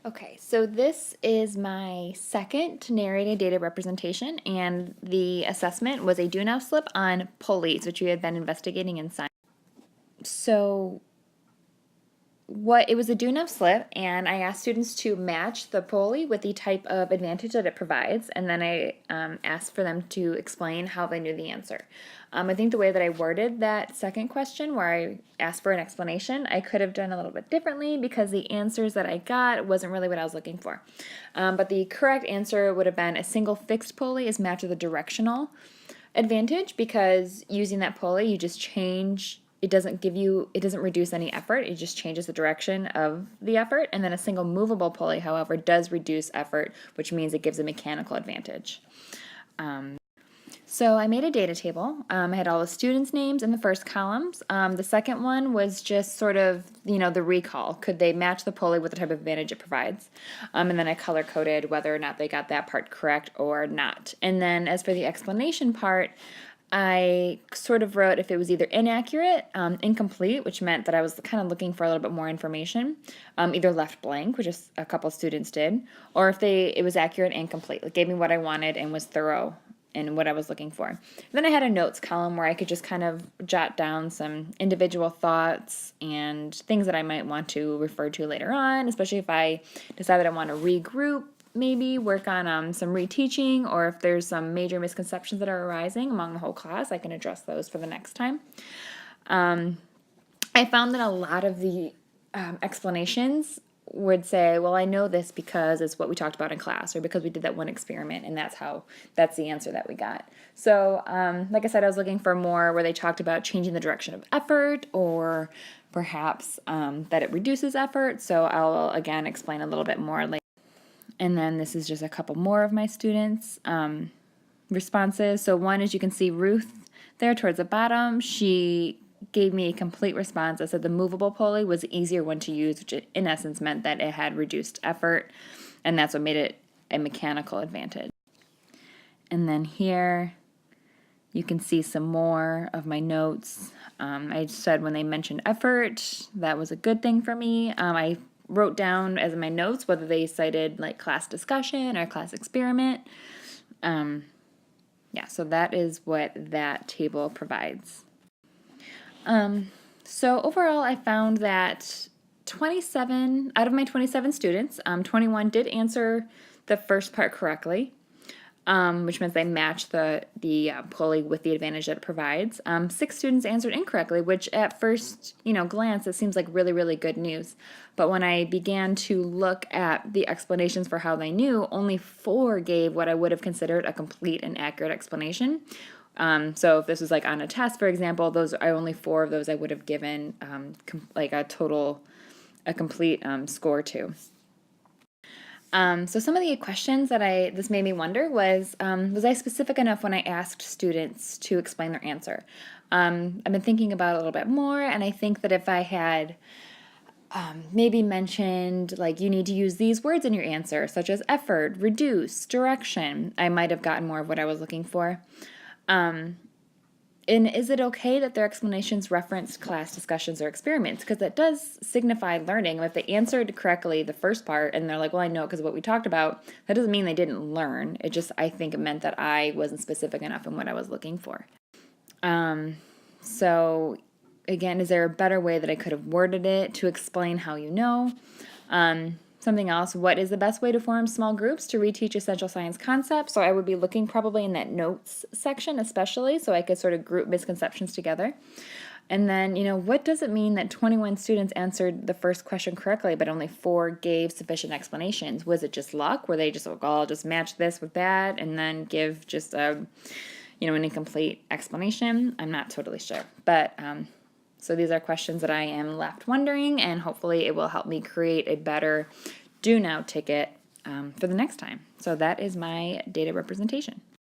Okay, so this is my second narrated data representation, and the assessment was a do now slip on pulleys, which we had been investigating in science. So it was a do now slip, and I asked students to match the pulley with the type of advantage that it provides, and then I asked for them to explain how they knew the answer. I think the way that I worded that second question, where I asked for an explanation, I could have done a little bit differently because the answers that I got wasn't really what I was looking for. But the correct answer would have been a single fixed pulley is matched with a directional advantage, because using that pulley, you just change. It doesn't reduce any effort. It just changes the direction of the effort. And then a single movable pulley, however, does reduce effort, which means it gives a mechanical advantage. So I made a data table. I had all the students' names in the first columns. The second one was just sort of, the recall. Could they match the pulley with the type of advantage it provides? And then I color-coded whether or not they got that part correct or not. And then as for the explanation part, I sort of wrote if it was either inaccurate, incomplete, which meant that I was kind of looking for a little bit more information, either left blank, which is a couple students did, or if it was accurate and complete, like gave me what I wanted and was thorough in what I was looking for. Then I had a notes column where I could just kind of jot down some individual thoughts and things that I might want to refer to later on, especially if I decide that I want to regroup, maybe work on some reteaching, or if there's some major misconceptions that are arising among the whole class, I can address those for the next time. I found that a lot of the explanations would say, well, I know this because it's what we talked about in class, or because we did that one experiment, and that's the answer that we got. So, like I said, I was looking for more where they talked about changing the direction of effort, or perhaps that it reduces effort. So I'll, again, explain a little bit more later. And then this is just a couple more of my students' responses. So one, as you can see, Ruth there towards the bottom, she gave me a complete response. I said the movable pulley was the easier one to use, which in essence meant that it had reduced effort, and that's what made it a mechanical advantage. And then here you can see some more of my notes. I said when they mentioned effort, that was a good thing for me. I wrote down as my notes whether they cited like class discussion or class experiment. Yeah, so that is what that table provides. So overall, I found that 27 out of my 27 students, 21 did answer the first part correctly, which means they matched the pulley with the advantage that it provides. 6 students answered incorrectly, which at first, glance, it seems like really, really good news. But when I began to look at the explanations for how they knew, only 4 gave what I would have considered a complete and accurate explanation. So if this was like on a test, for example, only 4 of those I would have given a complete score to. So some of the questions that this made me wonder was I specific enough when I asked students to explain their answer? I've been thinking about it a little bit more, and I think that if I had maybe mentioned, like, you need to use these words in your answer, such as effort, reduce, direction, I might have gotten more of what I was looking for. And is it okay that their explanations reference class discussions or experiments? Because that does signify learning. If they answered correctly the first part and they're like, well, I know because of what we talked about, that doesn't mean they didn't learn. I think it meant that I wasn't specific enough in what I was looking for. So again, is there a better way that I could have worded it to explain how you know? Something else, what is the best way to form small groups to reteach essential science concepts? So I would be looking probably in that notes section especially, so I could sort of group misconceptions together. And then, what does it mean that 21 students answered the first question correctly, but only 4 gave sufficient explanations? Was it just luck? Were they just, I'll just match this with that and then give just an incomplete explanation? I'm not totally sure. But so these are questions that I am left wondering, and hopefully it will help me create a better do now ticket for the next time. So that is my data representation.